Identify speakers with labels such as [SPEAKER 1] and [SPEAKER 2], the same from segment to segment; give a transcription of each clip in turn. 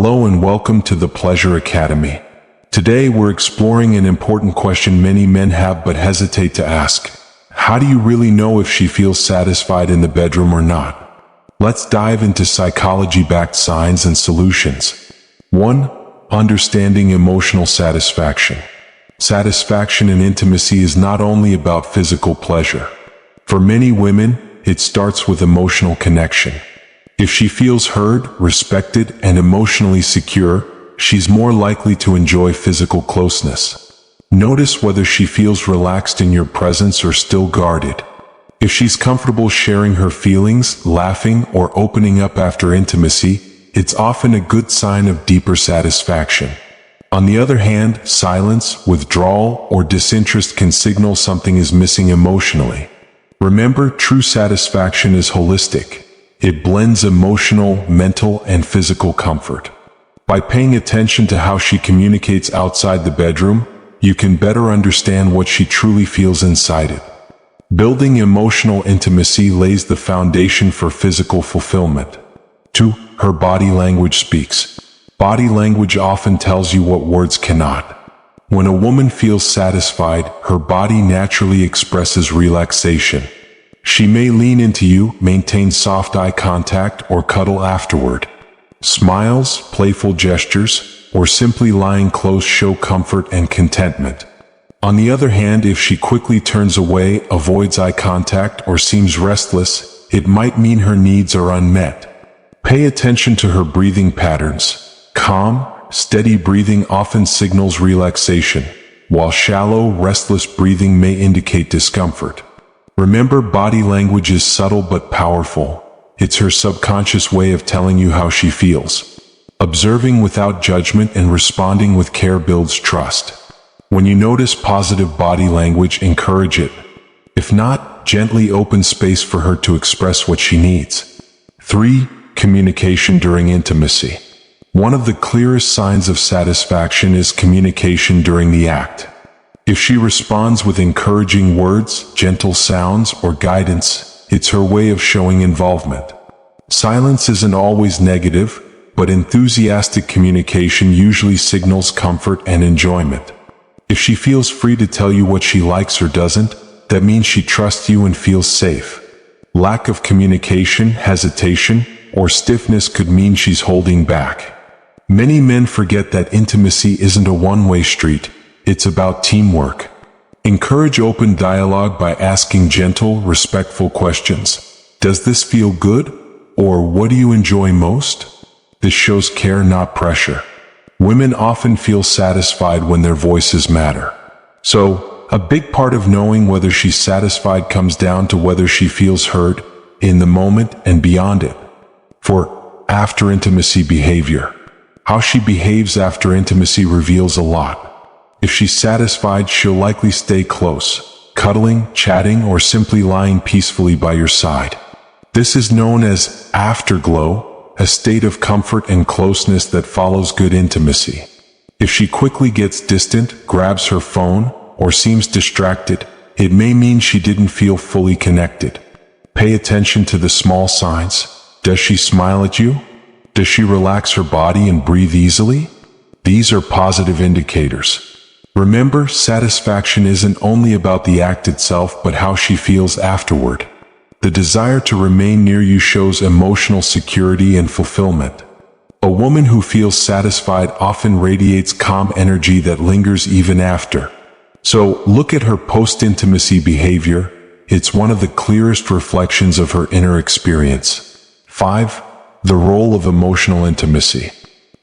[SPEAKER 1] Hello and welcome to the Pleasure Academy. Today we're exploring an important question many men have but hesitate to ask. How do you really know if she feels satisfied in the bedroom or not? Let's dive into psychology-backed signs and solutions. 1. Understanding emotional satisfaction. Satisfaction in intimacy is not only about physical pleasure. For many women, it starts with emotional connection. If she feels heard, respected, and emotionally secure, she's more likely to enjoy physical closeness. Notice whether she feels relaxed in your presence or still guarded. If she's comfortable sharing her feelings, laughing, or opening up after intimacy, it's often a good sign of deeper satisfaction. On the other hand, silence, withdrawal, or disinterest can signal something is missing emotionally. Remember, true satisfaction is holistic. It blends emotional, mental, and physical comfort. By paying attention to how she communicates outside the bedroom, you can better understand what she truly feels inside it. Building emotional intimacy lays the foundation for physical fulfillment. 2. Her body language speaks. Body language often tells you what words cannot. When a woman feels satisfied, her body naturally expresses relaxation. She may lean into you, maintain soft eye contact, or cuddle afterward. Smiles, playful gestures, or simply lying close show comfort and contentment. On the other hand, if she quickly turns away, avoids eye contact, or seems restless, it might mean her needs are unmet. Pay attention to her breathing patterns. Calm, steady breathing often signals relaxation, while shallow, restless breathing may indicate discomfort. Remember, body language is subtle but powerful. It's her subconscious way of telling you how she feels. Observing without judgment and responding with care builds trust. When you notice positive body language, encourage it. If not, gently open space for her to express what she needs. 3. Communication during intimacy. One of the clearest signs of satisfaction is communication during the act. If she responds with encouraging words, gentle sounds, or guidance, it's her way of showing involvement. Silence isn't always negative, but enthusiastic communication usually signals comfort and enjoyment. If she feels free to tell you what she likes or doesn't, that means she trusts you and feels safe. Lack of communication, hesitation, or stiffness could mean she's holding back. Many men forget that intimacy isn't a one-way street. It's about teamwork. Encourage open dialogue by asking gentle, respectful questions. Does this feel good? Or what do you enjoy most? This shows care, not pressure. Women often feel satisfied when their voices matter. So, a big part of knowing whether she's satisfied comes down to whether she feels heard, in the moment and beyond it. For after intimacy behavior. How she behaves after intimacy reveals a lot. If she's satisfied, she'll likely stay close, cuddling, chatting, or simply lying peacefully by your side. This is known as afterglow, a state of comfort and closeness that follows good intimacy. If she quickly gets distant, grabs her phone, or seems distracted, it may mean she didn't feel fully connected. Pay attention to the small signs. Does she smile at you? Does she relax her body and breathe easily? These are positive indicators. Remember, satisfaction isn't only about the act itself but how she feels afterward. The desire to remain near you shows emotional security and fulfillment. A woman who feels satisfied often radiates calm energy that lingers even after. So, look at her post-intimacy behavior. It's one of the clearest reflections of her inner experience. 5. The role of emotional intimacy.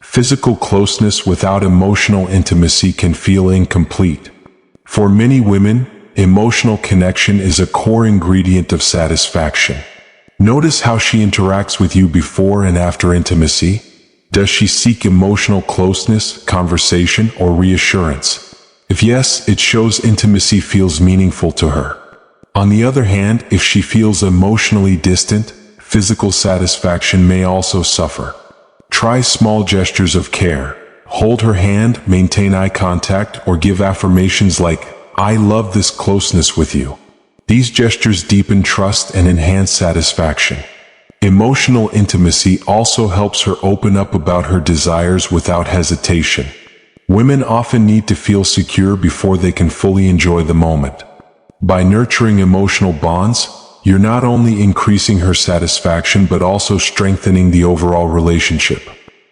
[SPEAKER 1] Physical closeness without emotional intimacy can feel incomplete. For many women, emotional connection is a core ingredient of satisfaction. Notice how she interacts with you before and after intimacy. Does she seek emotional closeness, conversation, or reassurance? If yes, it shows intimacy feels meaningful to her. On the other hand, if she feels emotionally distant, physical satisfaction may also suffer. Try small gestures of care. Hold her hand, maintain eye contact, or give affirmations like, "I love this closeness with you." These gestures deepen trust and enhance satisfaction. Emotional intimacy also helps her open up about her desires without hesitation. Women often need to feel secure before they can fully enjoy the moment. By nurturing emotional bonds, you're not only increasing her satisfaction but also strengthening the overall relationship.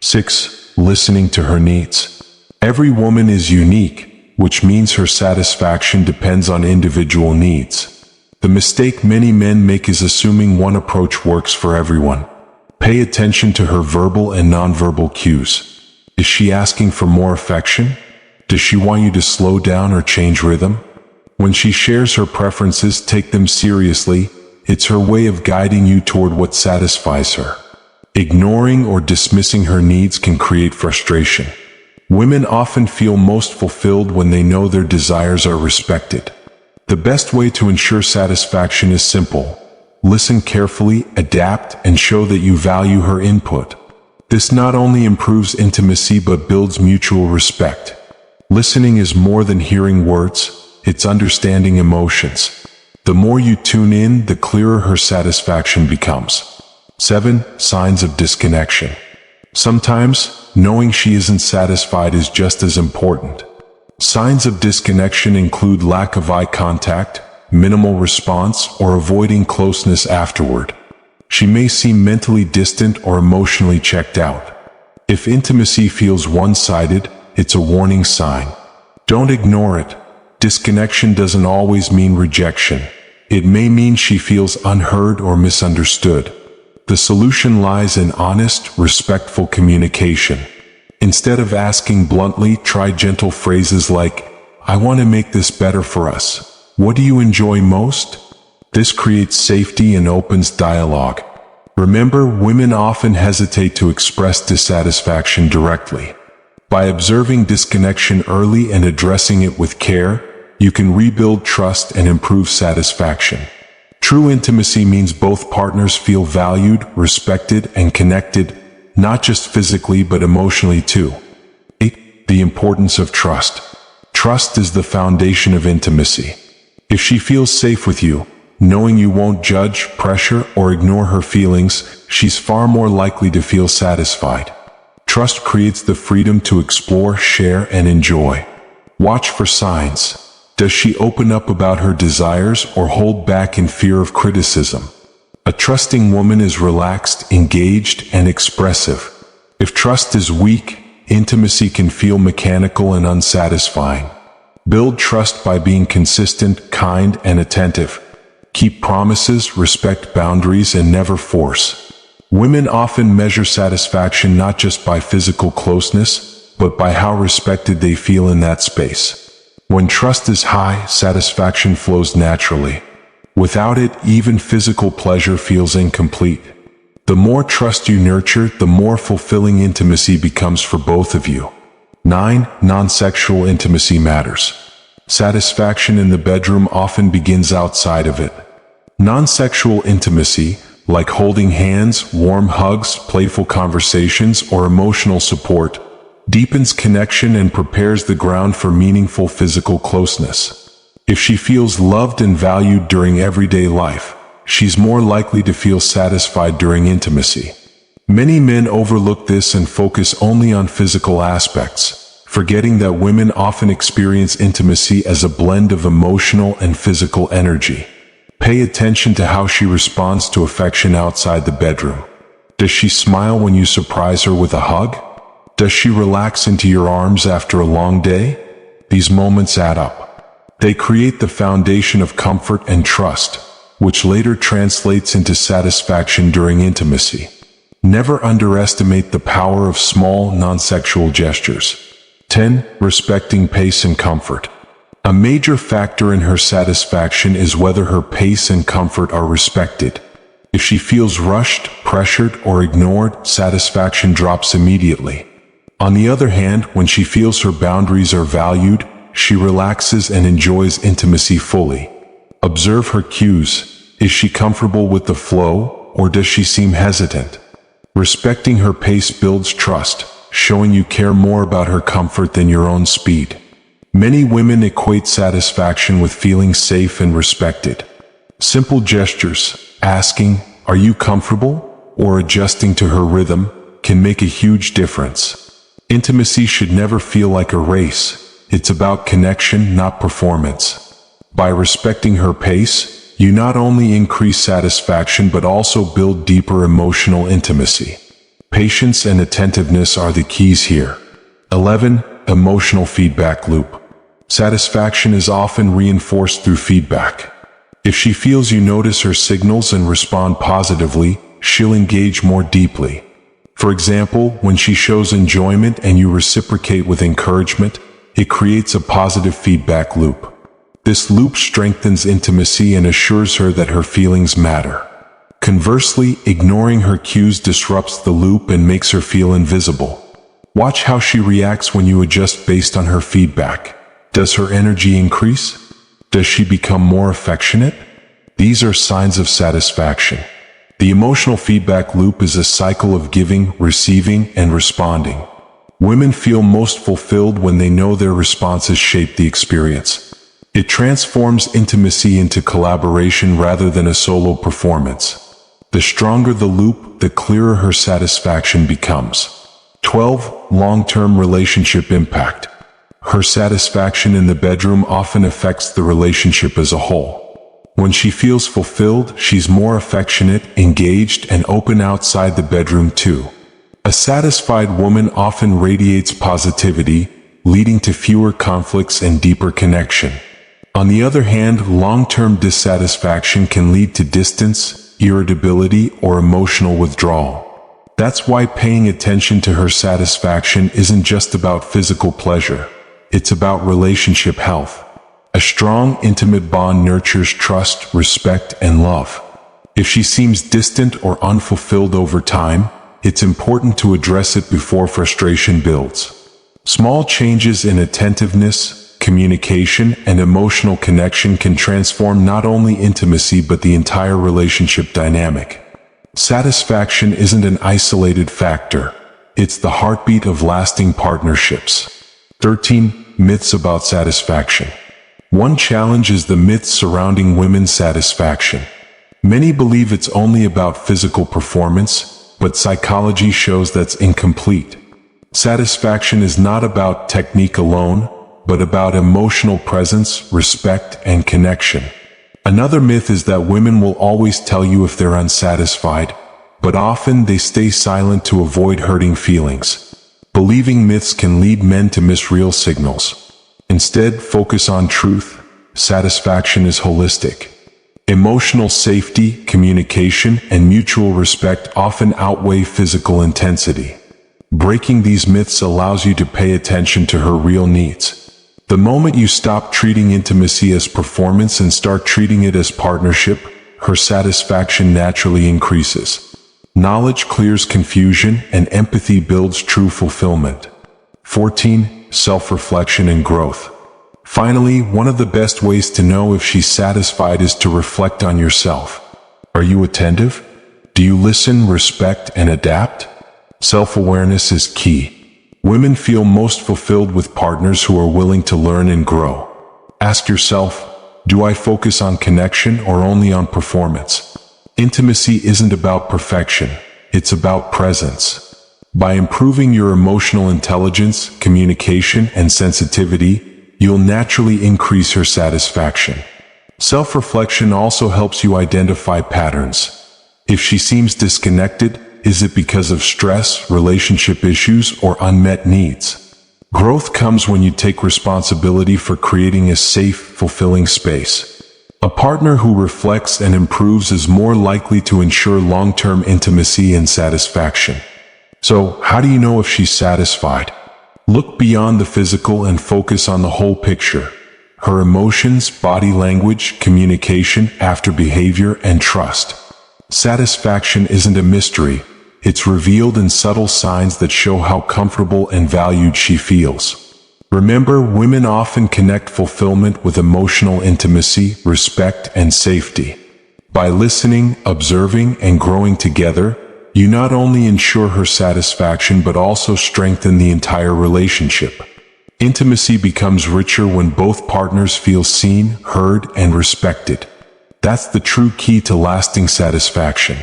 [SPEAKER 1] 6. Listening to her needs. Every woman is unique, which means her satisfaction depends on individual needs. The mistake many men make is assuming one approach works for everyone. Pay attention to her verbal and nonverbal cues. Is she asking for more affection? Does she want you to slow down or change rhythm? When she shares her preferences, take them seriously. It's her way of guiding you toward what satisfies her. Ignoring or dismissing her needs can create frustration. Women often feel most fulfilled when they know their desires are respected. The best way to ensure satisfaction is simple. Listen carefully, adapt, and show that you value her input. This not only improves intimacy but builds mutual respect. Listening is more than hearing words, it's understanding emotions. The more you tune in, the clearer her satisfaction becomes. 7. Signs of disconnection. Sometimes, knowing she isn't satisfied is just as important. Signs of disconnection include lack of eye contact, minimal response, or avoiding closeness afterward. She may seem mentally distant or emotionally checked out. If intimacy feels one-sided, it's a warning sign. Don't ignore it. Disconnection doesn't always mean rejection. It may mean she feels unheard or misunderstood. The solution lies in honest, respectful communication. Instead of asking bluntly, try gentle phrases like, "I want to make this better for us. What do you enjoy most?" This creates safety and opens dialogue. Remember, women often hesitate to express dissatisfaction directly. By observing disconnection early and addressing it with care, you can rebuild trust and improve satisfaction. True intimacy means both partners feel valued, respected, and connected, not just physically but emotionally too. 8. The importance of trust. Trust is the foundation of intimacy. If she feels safe with you, knowing you won't judge, pressure, or ignore her feelings, she's far more likely to feel satisfied. Trust creates the freedom to explore, share, and enjoy. Watch for signs. Does she open up about her desires or hold back in fear of criticism? A trusting woman is relaxed, engaged, and expressive. If trust is weak, intimacy can feel mechanical and unsatisfying. Build trust by being consistent, kind, and attentive. Keep promises, respect boundaries, and never force. Women often measure satisfaction not just by physical closeness, but by how respected they feel in that space. When trust is high, satisfaction flows naturally. Without it, even physical pleasure feels incomplete. The more trust you nurture, the more fulfilling intimacy becomes for both of you. 9. Non-sexual intimacy matters. Satisfaction in the bedroom often begins outside of it. Non-sexual intimacy, like holding hands, warm hugs, playful conversations, or emotional support, deepens connection and prepares the ground for meaningful physical closeness. If she feels loved and valued during everyday life, she's more likely to feel satisfied during intimacy. Many men overlook this and focus only on physical aspects, forgetting that women often experience intimacy as a blend of emotional and physical energy. Pay attention to how she responds to affection outside the bedroom. Does she smile when you surprise her with a hug? Does she relax into your arms after a long day? These moments add up. They create the foundation of comfort and trust, which later translates into satisfaction during intimacy. Never underestimate the power of small, non-sexual gestures. 10. Respecting pace and comfort. A major factor in her satisfaction is whether her pace and comfort are respected. If she feels rushed, pressured, or ignored, satisfaction drops immediately. On the other hand, when she feels her boundaries are valued, she relaxes and enjoys intimacy fully. Observe her cues. Is she comfortable with the flow, or does she seem hesitant? Respecting her pace builds trust, showing you care more about her comfort than your own speed. Many women equate satisfaction with feeling safe and respected. Simple gestures, asking, "Are you comfortable?" or adjusting to her rhythm can make a huge difference. Intimacy should never feel like a race. It's about connection, not performance. By respecting her pace, you not only increase satisfaction but also build deeper emotional intimacy. Patience and attentiveness are the keys here. 11. Emotional feedback loop. Satisfaction is often reinforced through feedback. If she feels you notice her signals and respond positively, she'll engage more deeply. For example, when she shows enjoyment and you reciprocate with encouragement, it creates a positive feedback loop. This loop strengthens intimacy and assures her that her feelings matter. Conversely, ignoring her cues disrupts the loop and makes her feel invisible. Watch how she reacts when you adjust based on her feedback. Does her energy increase? Does she become more affectionate? These are signs of satisfaction. The emotional feedback loop is a cycle of giving, receiving, and responding. Women feel most fulfilled when they know their responses shape the experience. It transforms intimacy into collaboration rather than a solo performance. The stronger the loop, the clearer her satisfaction becomes. 12. Long-term relationship impact. Her satisfaction in the bedroom often affects the relationship as a whole. When she feels fulfilled, she's more affectionate, engaged, and open outside the bedroom too. A satisfied woman often radiates positivity, leading to fewer conflicts and deeper connection. On the other hand, long-term dissatisfaction can lead to distance, irritability, or emotional withdrawal. That's why paying attention to her satisfaction isn't just about physical pleasure. It's about relationship health. A strong, intimate bond nurtures trust, respect, and love. If she seems distant or unfulfilled over time, it's important to address it before frustration builds. Small changes in attentiveness, communication, and emotional connection can transform not only intimacy but the entire relationship dynamic. Satisfaction isn't an isolated factor. It's the heartbeat of lasting partnerships. 13. Myths about satisfaction. One challenge is the myths surrounding women's satisfaction. Many believe it's only about physical performance, but psychology shows that's incomplete. Satisfaction is not about technique alone, but about emotional presence, respect, and connection. Another myth is that women will always tell you if they're unsatisfied, but often they stay silent to avoid hurting feelings. Believing myths can lead men to miss real signals. Instead, focus on truth. Satisfaction is holistic. Emotional safety, communication, and mutual respect often outweigh physical intensity. Breaking these myths allows you to pay attention to her real needs. The moment you stop treating intimacy as performance and start treating it as partnership, her satisfaction naturally increases. Knowledge clears confusion, and empathy builds true fulfillment. 14. Self-reflection and growth. Finally, one of the best ways to know if she's satisfied is to reflect on yourself. Are you attentive? Do you listen, respect, and adapt? Self-awareness is key. Women feel most fulfilled with partners who are willing to learn and grow. Ask yourself, do I focus on connection or only on performance? Intimacy isn't about perfection, it's about presence. By improving your emotional intelligence, communication, and sensitivity, you'll naturally increase her satisfaction. Self-reflection also helps you identify patterns. If she seems disconnected, is it because of stress, relationship issues, or unmet needs? Growth comes when you take responsibility for creating a safe, fulfilling space. A partner who reflects and improves is more likely to ensure long-term intimacy and satisfaction. So, how do you know if she's satisfied? Look beyond the physical and focus on the whole picture. Her emotions, body language, communication, after behavior, and trust. Satisfaction isn't a mystery. It's revealed in subtle signs that show how comfortable and valued she feels. Remember, women often connect fulfillment with emotional intimacy, respect, and safety. By listening, observing, and growing together, you not only ensure her satisfaction but also strengthen the entire relationship. Intimacy becomes richer when both partners feel seen, heard, and respected. That's the true key to lasting satisfaction.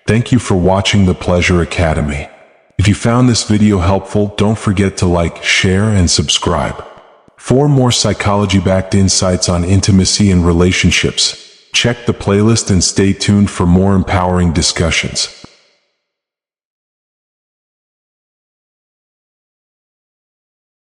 [SPEAKER 1] Thank you for watching the Pleasure Academy. If you found this video helpful, don't forget to like, share, and subscribe. For more psychology-backed insights on intimacy and relationships, check the playlist and stay tuned for more empowering discussions.